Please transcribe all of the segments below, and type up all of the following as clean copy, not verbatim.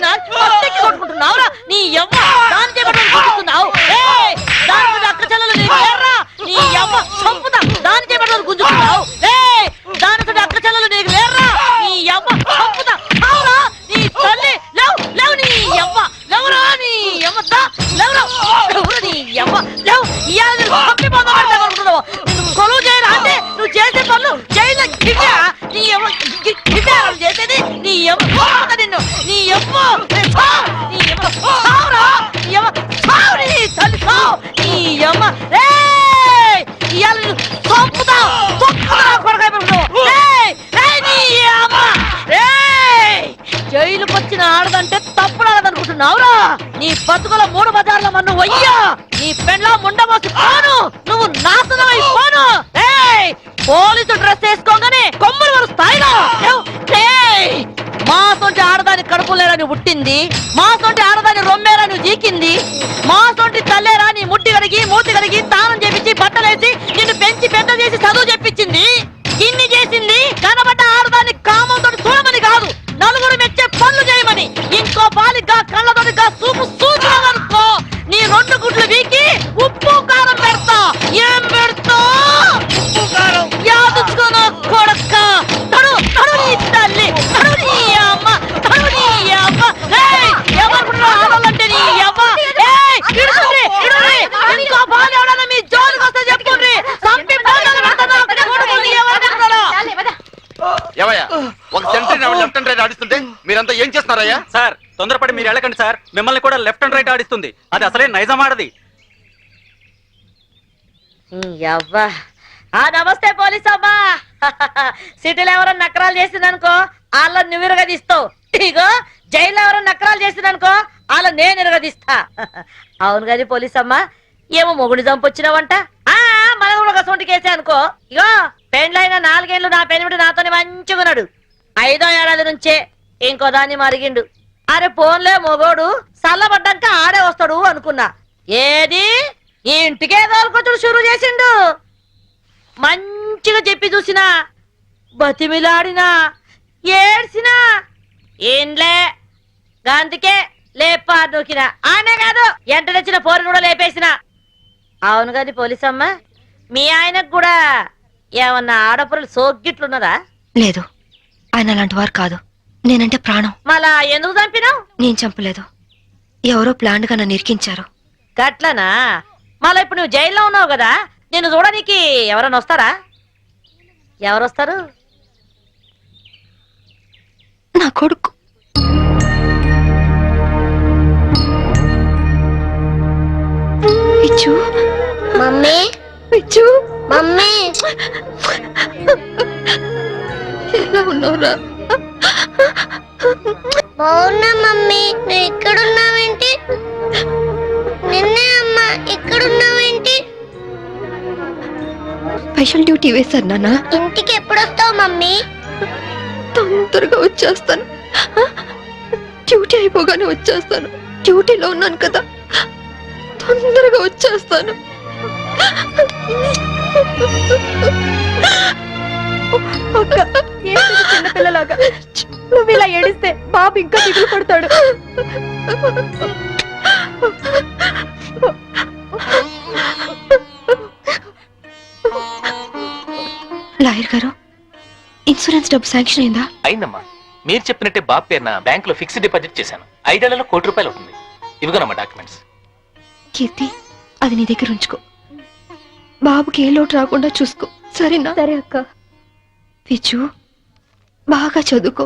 కొట్టుకుంటున్నా కొట్టుకుంటున్నావురా నీ యవ్వ దాని చేపట్టని గుంజుతున్నావు దాని అక్క చెల్లెలు నీకు లేరా నీ యవ్వ చంపుతా దాని చేపట్టని గుంజుతున్నావు దాని అక్క చెల్లెలు నీకు లేరా నీ యవ్వ చంపుతా అవురా నీ తల్లి లేవు లేవు నీ యవ్వ లేవురా నీ యవ్వ లేవురా లేవురా నీ యవ్వ లేవు ఇవాళ చంపి పోతావు కొలువు చేయరా అంటే నువ్వు చేసే పనులు జైలు గిడ్డా నీ యవ్వ గిడ్డా చేసేది నీ యవ్వ నిన్ను నీ యవ్వ నీ యవ్వ సావురా నీ యవ్వ సావు నీ తల్లి సావు నీ యవ్వ ఇవాళ నేను చంపుతా కొడకాయ జైలుకి వచ్చిన ఆడదంటే తప్పుడాడదనుకుంటున్నావురా నీ బతుకుల 3 బజార్ల మన్ను వయ్యా నీ పెండ్లా ముండమోసి పోను నువ్వు నాశనమై పోను పోలీసు డ్రెస్ వేసుకోగానే కొమ్ములు వరు స్థాయిలో మా సొంటి ఆడదాని కడుపులేరని పుట్టింది మా సొంటి ఆడదాని రొమ్మేరని జీకింది మా సొంటి తల్లేరా నీ ముట్టి కడిగి మూతి కడిగి తానం చేపించి బట్టలేసి నిన్ను పెంచి పెద్ద చేసి చదువు చెప్పించింది ఇన్ని చేసింది కనబడ్డ ఆడదాన్ని కామంతో చూడమని కాదు నలుగురు మెచ్చే పనులు చేయమని ఇంకో బాలిగా కళ్ళతోటిగా చూపు చూసుకో నీ 2 గుడ్లు వీకి ఉప్పు కారం పెడతా ఏం పెడతా ఉప్పు కారం యాదుకున్న కొడక్క తడు తడు నీ తల్లి తడు నీ అమ్మ తడు నీ అమ్మ ఎవరు ఆడాలంటే నీ అమ్మ ఇంకో బాలు ఎవడన్నా మీ జోలికి వస్తే చెప్పుకోండి సంపి ఒక సెంటర్ లెఫ్ట్ అండ్ రైట్ ఆడిస్తుంటే మీరంతా ఏం చేస్తున్నారయ్యా? సార్ తొందరపడి మీరు వెళ్ళకండి సార్, మిమ్మల్ని కూడా లెఫ్ట్ అండ్ రైట్ ఆడిస్తుంది. అది అసలే నైజం ఆడది. నమస్తే పోలీస్ అమ్మా. సిటీలో ఎవరైనా నకరాలు చేసిందనుకో వాళ్ళ నువ్వు ఇరగదీస్తావు. ఇగో జైల్లో ఎవరైనా నకరాలు చేసిందనుకో వాళ్ళ నేను ఇరగదీస్తా. అవును గది పోలీస్ అమ్మా, ఏమో మొగుడి చంపొచ్చినావంట. మన కూడా ఒక సొంటి కేసే అనుకో. ఇగో పెండ్లైన 4 ఏళ్ళు నా పెనిమిటి నాతోనే మంచిగున్నాడు. 5వ ఏడాది నుంచే ఇంకో దాన్ని మరిగిండు. అరే పోన్లే మొగోడు చల్లబడ్డాక ఆడే వస్తాడు అనుకున్నా. ఏది ఈ ఇంటికే తోలుకొచ్చుడు షురు చేసిండు. మంచిగా చెప్పి చూసినా బతిమిలాడినా ఏడ్చినా ఏంలే గందుకే లేపా నూకినా. ఆనే కాదు ఎంట తెచ్చిన పోరిని కూడా లేపేసిన. అవును కాదు పోలీసమ్మ, మీ ఆయనకు కూడా ఏమన్నా ఆడపురలు సోగ్గిట్లున్నదా? లేదు, ఆయన అలాంటి వారు కాదు. నేనంటే ప్రాణం. మళ్ళా ఎందుకు చంపినావు? నేను చంపలేదు, ఎవరో ప్లాన్ గా నన్ను ఇరికించారు. గట్లనా? మళ్ళా ఇప్పుడు నువ్వు జైల్లో ఉన్నావు కదా, నిన్ను చూడడానికి ఎవరైనా వస్తారా? ఎవరొస్తారు? నా కొడుకు. పిచ్చు మమ్మీ, పిచ్చు మమ్మీ ఎలా ఉన్నావురా? బాగున్నా మమ్మీ. నువ్వు ఇక్కడున్నావేంటి? నిన్నే అమ్మా, ఇక్కడున్నావేంటి? స్పెషల్ డ్యూటీ వేశారు నాన్న. ఇంటికి ఎప్పుడొస్తావు మమ్మీ? తొందరగా వచ్చేస్తాను. డ్యూటీ అయిపోగానే వచ్చేస్తాను. డ్యూటీలో ఉన్నాను కదా, తొందరగా వచ్చేస్తాను. చిన్నపిల్లలాగా నువ్వు ఇలా ఏడిస్తే బాబు ఇంకా దిగులు పడతాడు. లాయర్ గారు, ఇన్సూరెన్స్ డబ్బు శాంక్షన్ అయిందా? అయిందమ్మా. మీరు చెప్పినట్టే బాబు పేరున బ్యాంక్ లో ఫిక్స్డ్ డిపాజిట్ చేశాను. 5 ఏళ్లలో ₹1 కోటి అవుతుంది. ఇవిగోనమ్మా డాక్యుమెంట్స్. కీర్తి, అది నీ దగ్గర ఉంచుకో. బాబుకి ఏ లోటు రాకుండా చూసుకో, సరేనా? సరే అక్క. పిచ్చు, బాగా చదువుకో,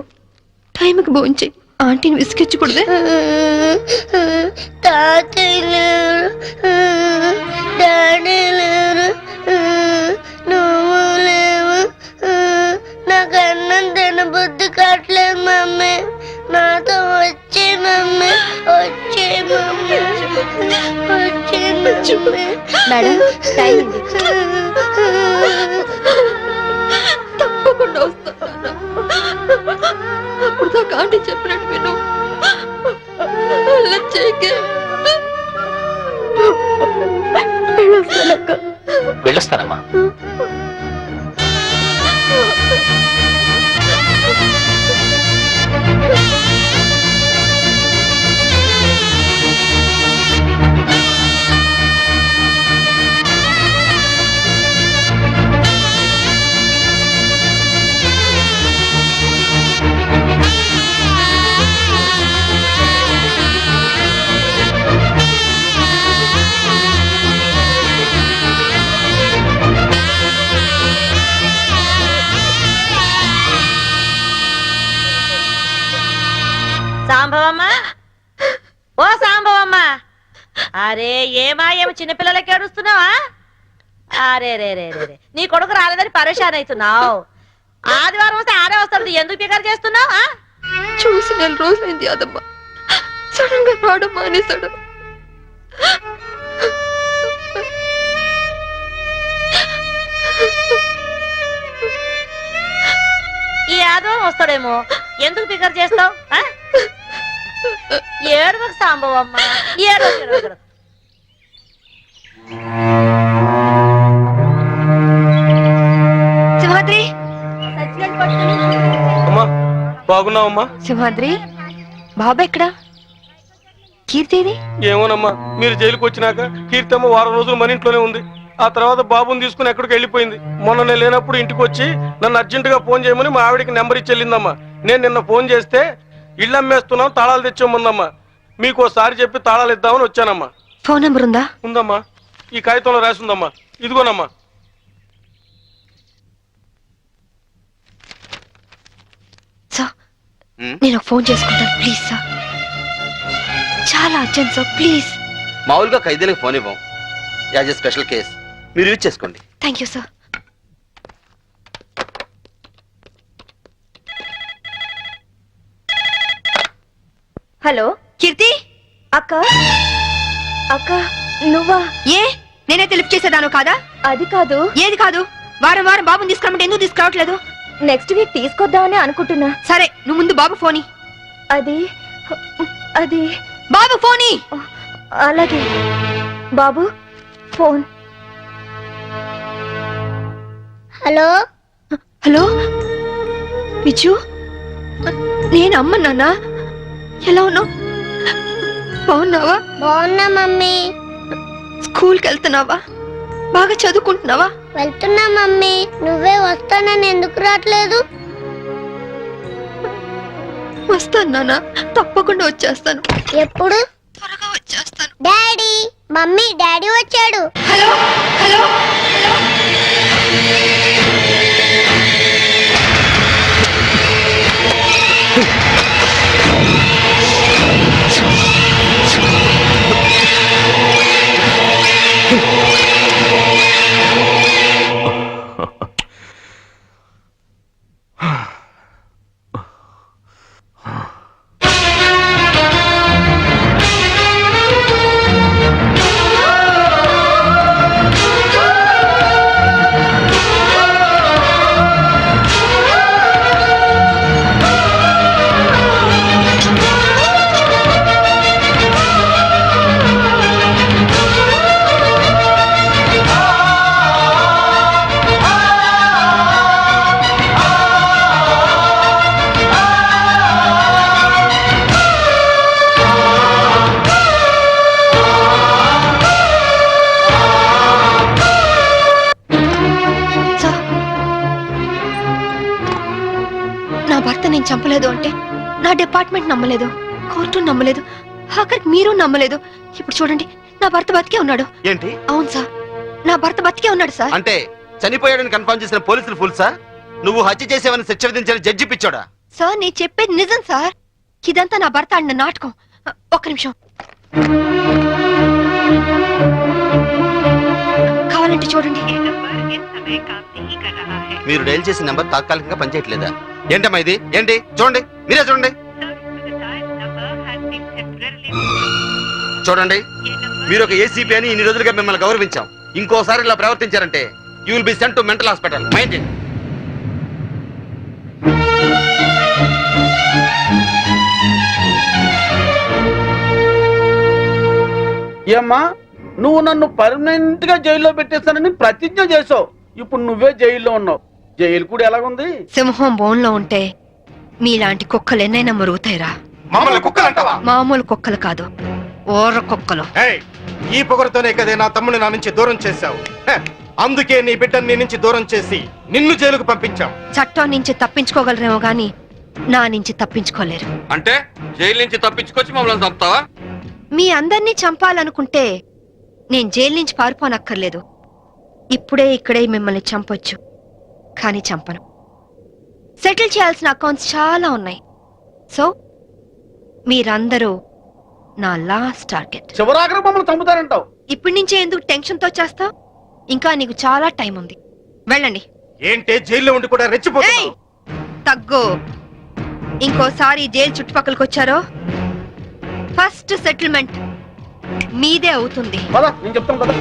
టైంకి భోంచేయి. ఆంటీని విసిగించకూడదే. తాతయ్య లేరు, డాడీ లేరు, నువ్వు లేవు. నాకు అన్నం తినబుద్ధి కావట్లేదు మమ్మీ. నాతో వచ్చే మమ్మీ, వచ్చే మమ్మీ, వచ్చే మమ్మీ. మేడం, టైం తప్పకుండా వస్తాను. అప్పుడు దాకా ఆంటీ చెప్పినట్టు విను. వెళ్ళొస్తానమ్మా. అరే ఏమా చిన్నపిల్లలకి ఏడుస్తున్నావా? అరే రే రే రే రే. నీ కొడుకు రాలేదని పరేషాన్ అవుతున్నావు. ఆదివారం వస్తే ఆడే వస్తాడు, ఎందుకు పికర్ చేస్తున్నావు? చూసి 4 రోజులైంది యాదమ్మ. సడన్ గా రావడం మానేశాడు. ఈ ఆదివారం వస్తాడేమో, ఎందుకు పికర్ చేస్తావు? ఏడువకు సాంబవమ్మ, ఏడు. సింహాద్రి, అమ్మా బాగున్నావమ్మా? సింహాద్రి, బాబా ఎక్కడా? కీర్తిది? ఏమోనమ్మా, మీరు జైలుకి వచ్చినాక కీర్తమ్మ వారం రోజులు మన ఇంట్లోనే ఉంది. ఆ తర్వాత బాబుని తీసుకుని ఎక్కడికి వెళ్ళిపోయింది. మొన్న నేను లేనప్పుడు ఇంటికి వచ్చి నన్ను అర్జెంటుగా ఫోన్ చేయమని మా ఆవిడికి నెంబర్ ఇచ్చి వెళ్ళిందమ్మా. నేను నిన్న ఫోన్ చేస్తే ఇళ్ళు అమ్మేస్తున్నాం, తాళాలు తెచ్చామందమ్మా. మీకు ఒకసారి చెప్పి తాళాలు ఇద్దామని వచ్చానమ్మా. ఫోన్ నెంబర్ ఉందా? ఉందమ్మా, ఈ కాగితంలో రాసి ఉందమ్మా. ఇదిగోనమ్మా. సార్, నేను ఒక ఫోన్ చేసుకుంటాను ప్లీజ్ సార్. చాలా అర్జెంట్ సార్, ప్లీజ్. మామూలుగా ఖైదీలకు ఫోన్ ఇవ్వం, యాజ్ ఎ స్పెషల్ కేస్ మీరు యూజ్ చేసుకోండి. Thank you sir. హలో కీర్తి అక్క. అక్క నువ్వా? ఏ నేనైతే లిఫ్ట్ చేసేదాను కాదా? అది కాదు. ఏది కాదు? వారం వారం బాబుని తీసుకురామంటే ఎందుకు తీసుకురావట్లేదు? నెక్స్ట్ వీక్ తీసుకొద్దామని అనుకుంటున్నా. సరే నువ్వు ముందు బాబు ఫోని. అది అది బాబు ఫోని. అలాగే బాబు ఫోన్. హలో హలో విజు, నేను అమ్మ. నాన్న ఎలా ఉన్నావు? బాగున్నావా? బాగున్నా మమ్మీ. స్కూల్కి వెళ్తున్నావా? బాగా చదువుకుంటున్నావా? వెళ్తున్నా మమ్మీ. నువ్వే వస్తానని ఎందుకు రావట్లేదు? వస్తాను నాన్న, తప్పకుండా వచ్చేస్తాను. ఎప్పుడు? త్వరగా వచ్చేస్తాను. డాడీ, మమ్మీ, డాడీ వచ్చాడు. Hello hello. నా భర్త నేను చంపలేదు అంటే నా డిపార్ట్మెంట్ నమ్మలేదు, కోర్టు నమ్మలేదు, ఆఖరికి మీరు నమ్మలేదు. ఇప్పుడు చూడండి, నా భర్త బతికే ఉన్నాడు. ఏంటి? అవును సార్, నా భర్త బతికే ఉన్నాడు సార్. అంటే చనిపోయాడని కన్ఫర్మ్ చేసిన పోలీసులు ఫుల్సా? నువ్వు హత్య చేసేవని శిక్ష విధించిన జడ్జి పిచ్చోడా? సార్ నేను చెప్పేది నిజం సార్. ఇదంతా నా భర్త ఆడిన నాటకం. ఒక్క నిమిషం, కావాలంటే చూడండి. మీరు డైల్ చేసిన నెంబర్ తాత్కాలికంగా పనిచేయట్లేదా? ఏంటమ్మా ఇది? ఏంటి? చూడండి, మీరే చూడండి. చూడండి, మీరు ఒక ఏసీపీ అని ఇన్ని రోజులుగా మిమ్మల్ని గౌరవించాం. ఇంకోసారి ఇలా ప్రవర్తించారంటే you will be sent to mental hospital. Mind it. ఏమ్మా, నువ్వు నన్ను పర్మనెంట్ గా జైల్లో పెట్టేస్తానని ప్రతిజ్ఞ చేసావు. ఇప్పుడు నువ్వే జైల్లో ఉన్నావు. జైలు కూడా ఎలాగుంది? సింహం బోన్లో ఉంటే మీలాంటి కుక్కలు ఎన్నైనా మరుగుతాయిరా. మామూలు కుక్కలు కాదు, ఓర్ర కుక్కలు. ఈ పొగరుతోనే కదే నా తమ్ముని నా నుంచి దూరం చేశావు. అందుకే నీ బిడ్డని నీ నుంచి దూరం చేసి నిన్ను జైలుకు పంపించాం. చట్టం నుంచి తప్పించుకోగలరేమో గాని నా నుంచి తప్పించుకోలేరు. అంటే జైలు నుంచి తప్పించుకొచ్చి మమ్మల్ని చంపుతావా? మీ అందరినీ చంపాలనుకుంటే నేను జైలు నుంచి పారిపోనక్కర్లేదు. ఇప్పుడే ఇక్కడే మిమ్మల్ని చంపొచ్చు, కానీ చంపను. సెటిల్ చేయాల్సిన అకౌంట్స్ చాలా ఉన్నాయి. సో మీరందరూ నా లాస్ట్ టార్గెట్. చివరాఖరి మమ్మల్ని చంపుతారంటావు. ఇప్పటి నుంచే ఎందుకు టెన్షన్ తో చేస్తావు? ఇంకా నీకు చాలా టైం ఉంది. వెళ్ళండి. ఏంటే జైల్లో ఉండి కూడా రెచ్చిపోతున్నావు? ఏయ్! తగ్గు. ఇంకోసారి జైలు చుట్టుపక్కలకి వచ్చారో ఫస్ట్ సెటిల్మెంట్ మీదే అవుతుంది. పద, నేను చెప్తాను కదా.